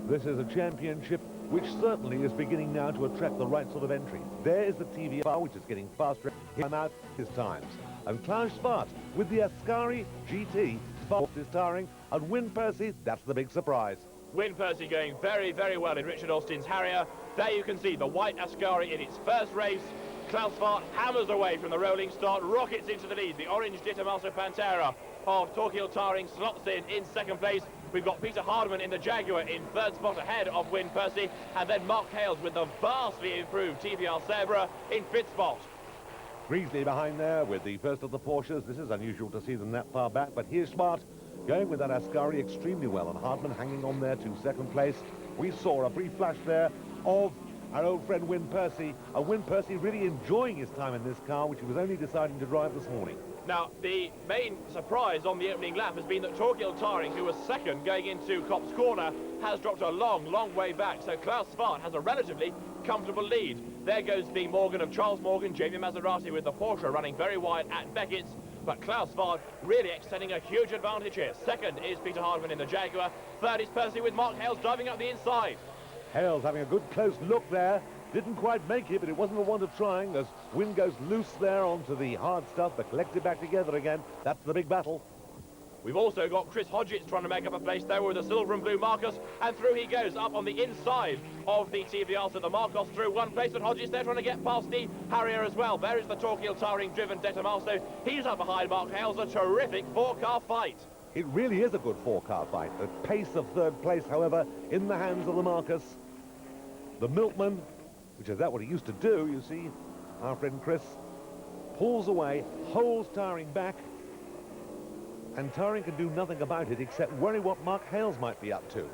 This is a championship which certainly is beginning now to attract the right sort of entry. There is the TVR, which is getting faster. I'm out his times. And Klaus Svart with the Ascari GT. Svart is tiring, and Win Percy, that's the big surprise. Win Percy going very, very well in Richard Austin's Harrier. There you can see the white Ascari in its first race. Klaus Svart hammers away from the rolling start, rockets into the lead. The orange Ditamaso Pantera of Torquil Taring slots in second place. We've got Peter Hardman in the Jaguar in third spot ahead of Win Percy, and then Mark Hales with the vastly improved TVR Zebra in fifth spot. Greasley behind there with the first of the Porsches. This is unusual to see them that far back, but here's Smart going with that Ascari extremely well, and Hardman hanging on there to second place. We saw a brief flash there of our old friend Win Percy, and Win Percy really enjoying his time in this car, which he was only deciding to drive this morning. Now, the main surprise on the opening lap has been that Torquil Taring, who was second going into Copse Corner, has dropped a long, long way back. So Klaus Svart has a relatively comfortable lead. There goes the Morgan of Charles Morgan, Jamie Maserati with the Porsche running very wide at Beckett's. But Klaus Svart really extending a huge advantage here. Second is Peter Hardman in the Jaguar. Third is Percy with Mark Hales driving up the inside. Hales having a good close look there. Didn't quite make it, but it wasn't the want of trying as Win goes loose there onto the hard stuff, but collected back together again. That's the big battle. We've also got Chris Hodgetts trying to make up a place there with the silver and blue Marcos, and through he goes up on the inside of the TVR. So the Marcos through one place, and Hodgetts there trying to get past the Harrier as well. There is the Torquil Taring driven Detamaso. He's up behind Mark Hales. A terrific four-car fight. It really is a good four-car fight. The pace of third place, however, in the hands of the Marcus. The Milkman, which is that what he used to do, you see, our friend Chris pulls away, holds Taring back, and Taring can do nothing about it except worry what Mark Hales might be up to.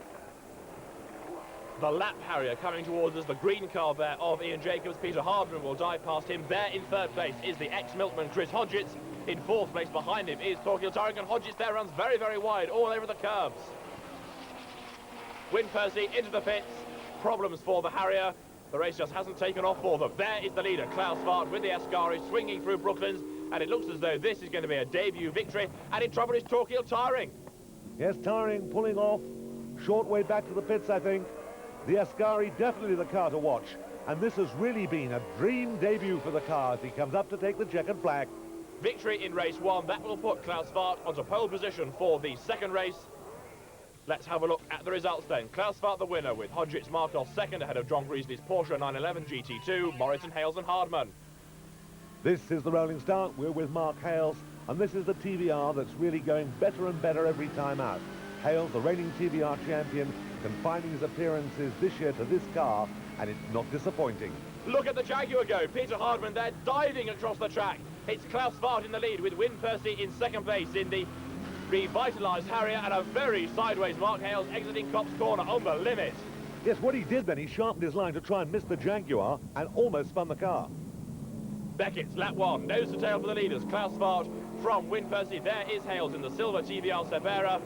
The lap Harrier coming towards us, the green car there of Ian Jacobs. Peter Hardman will dive past him. There in third place is the ex-Milkman Chris Hodgetts. In fourth place behind him is Torquil Taring, and Hodgetts there runs very, very wide all over the curves. Win Percy into the pits. Problems for the Harrier. The race just hasn't taken off for them. There is the leader, Klaus Svart, with the Ascari swinging through Brooklands, and it looks as though this is going to be a debut victory, and in trouble is Torquil Taring. Yes, Taring pulling off, short way back to the pits, I think. The Ascari definitely the car to watch, and this has really been a dream debut for the car as he comes up to take the checkered flag. Victory in race one, that will put Klaus Svart onto pole position for the second race. Let's have a look at the results then. Klaus Svart the winner, with Hodgetts Marcos second ahead of John Greasley's Porsche 911 GT2, Morrison, Hales and Hardman. This is the rolling start. We're with Mark Hales, and this is the TVR that's really going better and better every time out. Hales, the reigning TVR champion, confining his appearances this year to this car, and it's not disappointing. Look at the Jaguar go. Peter Hardman there diving across the track. It's Klaus Svart in the lead with Win Percy in second place in the revitalised Harrier, and a very sideways Mark Hales exiting Copse Corner on the limit. Yes, what he did then, he sharpened his line to try and miss the Jaguar and almost spun the car. Beckett's lap one, nose to tail for the leaders. Klaus Svart from Win Percy. There is Hales in the silver TVR Zebra.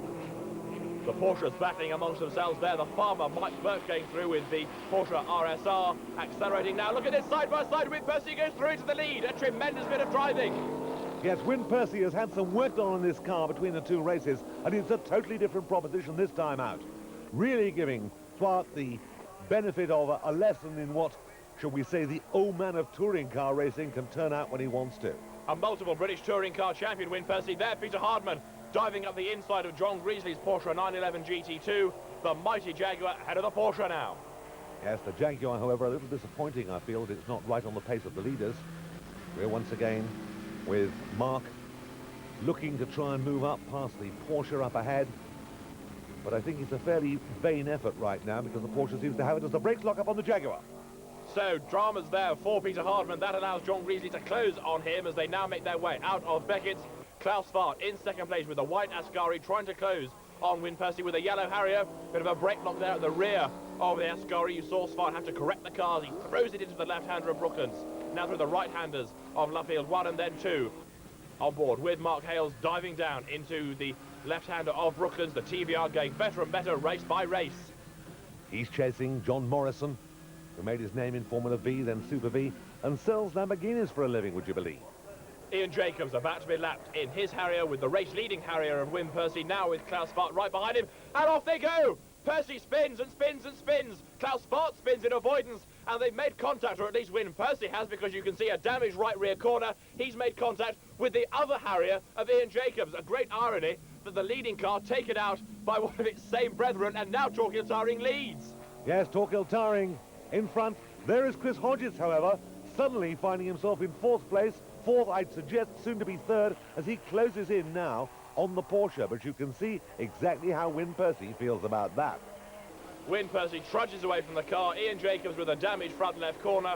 The Porsches battling amongst themselves there. The farmer Mike Burke going through with the Porsche RSR. Accelerating now. Look at this side by side. Win Percy goes through into the lead. A tremendous bit of driving. Yes, Win Percy has had some work done on this car between the two races, and it's a totally different proposition this time out. Really giving Swart the benefit of a lesson in what, shall we say, the old man of touring car racing can turn out when he wants to. A multiple British touring car champion, Win Percy. There, Peter Hardman diving up the inside of John Greasley's Porsche 911 GT2. The mighty Jaguar ahead of the Porsche now. Yes, the Jaguar, however, a little disappointing, I feel, that it's not right on the pace of the leaders. We're once again with Mark looking to try and move up past the Porsche up ahead. But I think it's a fairly vain effort right now because the Porsche seems to have it as the brakes lock up on the Jaguar. So, dramas there for Peter Hardman. That allows John Greasley to close on him as they now make their way out of Beckett's. Klaus Svart in second place with the white Ascari trying to close on Win Percy with a yellow Harrier. Bit of a brake block there at the rear of the Ascari. You saw Svart have to correct the cars. He throws it into the left-hander of Brooklands. Now through the right-handers of Luffield 1 and then 2. On board with Mark Hales diving down into the left-hander of Brooklands. The TVR going better and better race by race. He's chasing John Morrison, who made his name in Formula V, then Super V, and sells Lamborghinis for a living, would you believe? Ian Jacobs about to be lapped in his Harrier with the race-leading Harrier of Win Percy, now with Klaus Svart right behind him, and off they go! Percy spins and spins and spins. Klaus Fahrt spins in avoidance, and they've made contact, or at least Win Percy has, because you can see a damaged right rear corner. He's made contact with the other Harrier of Ian Jacobs. A great irony that the leading car taken out by one of its same brethren, and now Torquil Tarring leads. Yes, Torquil Tarring in front. There is Chris Hodgetts, however, suddenly finding himself in fourth place. Fourth, I'd suggest, soon to be third, as he closes in now on the Porsche. But you can see exactly how Win Percy feels about that. Win Percy trudges away from the car. Ian Jacobs with a damaged front left corner.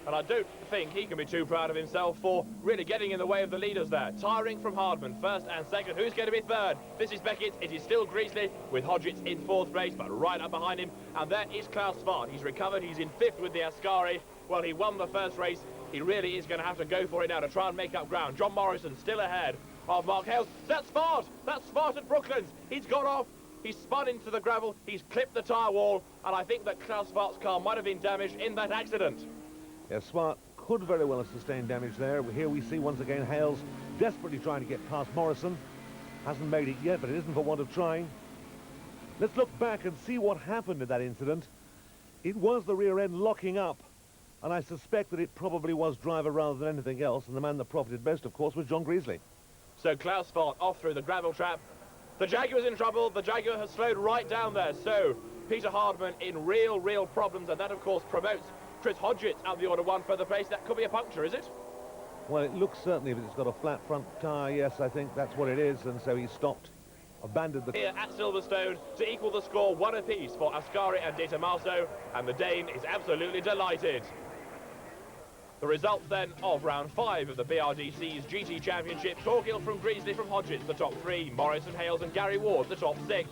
And I don't think he can be too proud of himself for really getting in the way of the leaders there. Tarring from Hardman, first and second. Who's going to be third? This is Beckett. It is still Greasley, with Hodgetts in fourth place, but right up behind him. And there is Klaus Fahrt. He's recovered. He's in fifth with the Ascari. Well, he won the first race. He really is going to have to go for it now to try and make up ground. John Morrison still ahead of Mark Hales. That's Fahrt. That's Fahrt at Brooklands. He's got off. He's spun into the gravel. He's clipped the tyre wall. And I think that Klaus Fahrt's car might have been damaged in that accident. Yes, Smart could very well have sustained damage there. Here we see once again Hales desperately trying to get past Morrison. Hasn't made it yet, but it isn't for want of trying. Let's look back and see what happened in that incident. It was the rear end locking up, and I suspect that it probably was driver rather than anything else, and the man that profited most, of course, was John Greasley. So Klaus Fahrt off through the gravel trap. The Jaguar's in trouble. The Jaguar has slowed right down there. So Peter Hardman in real problems, and that, of course, promotes Chris Hodgetts out of the order one further place. That could be a puncture, is it? Well, it looks certainly, if it's got a flat front tyre, yes, I think that's what it is, and so he stopped, abandoned the... Here at Silverstone to equal the score, one apiece for Ascari and De Tomaso, and the Dane is absolutely delighted. The results then of round 5 of the BRDC's GT Championship: Torquil from Greasley from Hodgetts, the top 3, Morrison, Hales and Gary Ward, the top 6.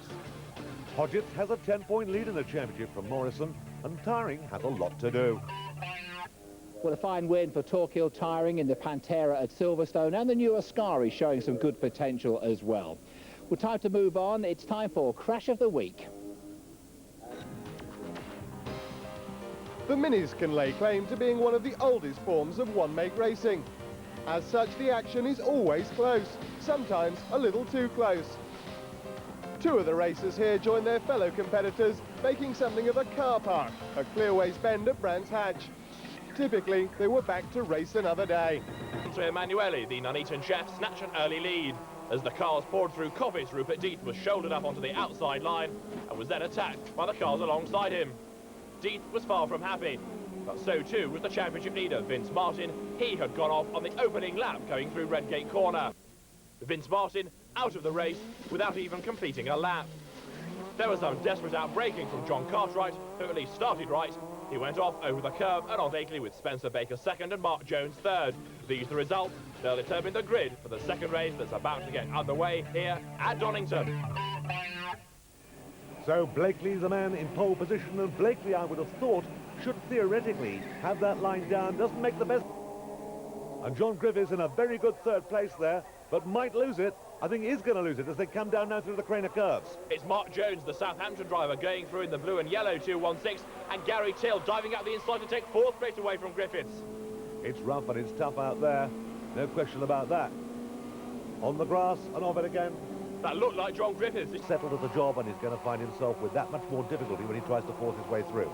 Hodgetts has a 10-point lead in the championship from Morrison, and Tarring has a lot to do. Well, a fine win for Torquil Tarring in the Pantera at Silverstone, and the new Ascari showing some good potential as well. Well, time to move on. It's time for Crash of the Week. The Minis can lay claim to being one of the oldest forms of one-make racing. As such, the action is always close, sometimes a little too close. Two of the racers here join their fellow competitors, making something of a car park, a Clearways Bend at Brands Hatch. Typically, they were back to race another day. So Emanuele, the Nuneaton chef, snatched an early lead. As the cars poured through Covey's, Rupert Deeth was shouldered up onto the outside line and was then attacked by the cars alongside him. Deeth was far from happy, but so too was the championship leader, Vince Martin. He had gone off on the opening lap going through Redgate Corner. Vince Martin out of the race without even completing a lap. There was some desperate outbraking from John Cartwright, who at least started right. He went off over the curb and on Akeley with Spencer Baker second and Mark Jones third. These the results. They'll determine the grid for the second race that's about to get underway here at Donington. So Blakely's the man in pole position, and Blakely, I would have thought, should theoretically have that line down. Doesn't make the best. And John Griffiths in a very good third place there, but might lose it. I think he's going to lose it as they come down now through the Craner curves. It's Mark Jones, the Southampton driver, going through in the blue and yellow 216, and Gary Till diving up the inside to take fourth place away from Griffiths. It's rough and it's tough out there, no question about that. On the grass and off it again. That looked like John Griffiths. He's settled at the job and he's going to find himself with that much more difficulty when he tries to force his way through.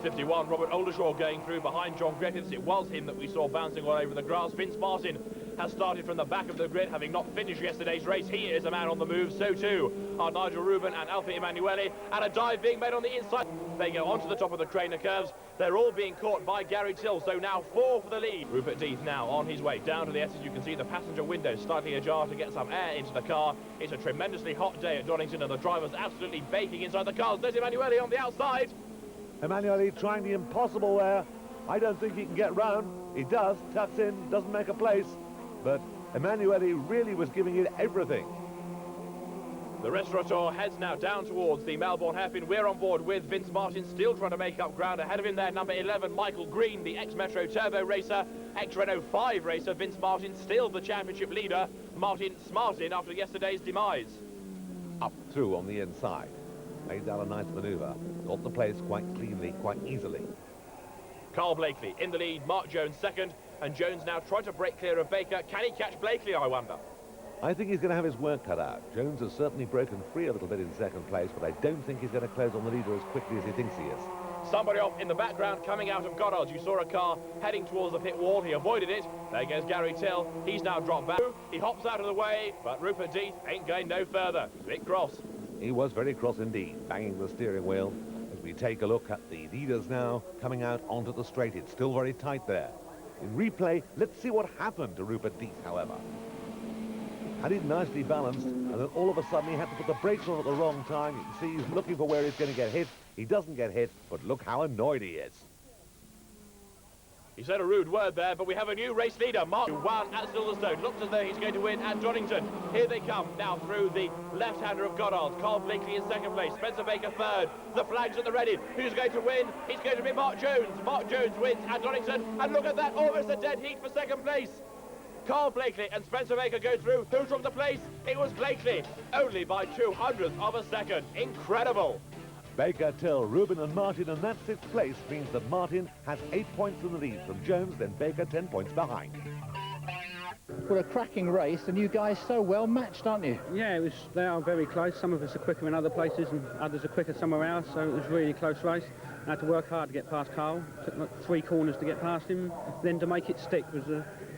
51, Robert Oldershaw going through behind John Griffiths. It was him that we saw bouncing all over the grass. Vince Martin has started from the back of the grid, having not finished yesterday's race. He is a man on the move, so too are Nigel Rubin and Alfie Emanuele, and a dive being made on the inside. They go onto the top of the Craner curves. They're all being caught by Gary Till, so now 4 for the lead. Rupert Deeth now on his way down to the S. As you can see, the passenger window slightly ajar to get some air into the car. It's a tremendously hot day at Donington, and the driver's absolutely baking inside the cars. There's Emanuele on the outside. Emanuele trying the impossible there. I don't think he can get round. He does, tucks in, doesn't make a place, but Emanuele really was giving it everything. The restaurateur heads now down towards the Melbourne hairpin. We're on board with Vince Martin, still trying to make up ground. Ahead of him there, number 11, Michael Green, the ex-Metro Turbo racer, ex-Renault 5 racer. Vince Martin still the championship leader. Martin smarting after yesterday's demise. Up through on the inside. Made that a nice manoeuvre. Got the place quite cleanly, quite easily. Carl Blakely in the lead, Mark Jones second, and Jones now trying to break clear of Baker. Can he catch Blakely, I wonder? I think he's going to have his work cut out. Jones has certainly broken free a little bit in second place, but I don't think he's going to close on the leader as quickly as he thinks he is. Somebody off in the background coming out of Goddard's. You saw a car heading towards the pit wall. He avoided it. There goes Gary Till. He's now dropped back. He hops out of the way, but Rupert Death ain't going no further. He's a bit cross. He was very cross indeed, banging the steering wheel. As we take a look at the leaders now coming out onto the straight, it's still very tight there. In replay, let's see what happened to Rupert Death, however. Had it nicely balanced, and then all of a sudden he had to put the brakes on at the wrong time. You can see he's looking for where he's going to get hit. He doesn't get hit, but look how annoyed he is. He said a rude word there, but we have a new race leader. Mark won at Silverstone. Looks as though he's going to win at Donington. Here they come now through the left-hander of Goddard's. Carl Blakely in second place. Spencer Baker third. The flags at the ready. Who's going to win? It's going to be Mark Jones. Mark Jones wins at Donington. And look at that, almost a dead heat for second place. Carl Blakely and Spencer Baker go through. Who took the place? It was Blakely, only by 200th of a second. Incredible. Baker, Till, Rubin and Martin, and that 6th place means that Martin has 8 points in the lead from Jones, then Baker 10 points behind. What a cracking race, and you guys so well matched, aren't you? Yeah, they are very close. Some of us are quicker in other places and others are quicker somewhere else, so it was a really close race. I had to work hard to get past Carl. Took like 3 corners to get past him, then to make it stick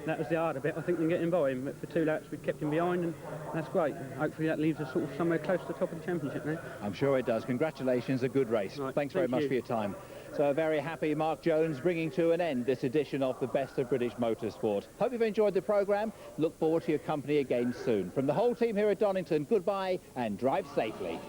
that was the harder bit, I think, than getting by him. But for 2 laps we kept him behind, and that's great. Hopefully that leaves us sort of somewhere close to the top of the championship now. I'm sure it does. Congratulations, a good race. Right, Thanks very much for your time. So a very happy Mark Jones bringing to an end this edition of the Best of British Motorsport. Hope you've enjoyed the programme. Look forward to your company again soon. From the whole team here at Donington, goodbye and drive safely.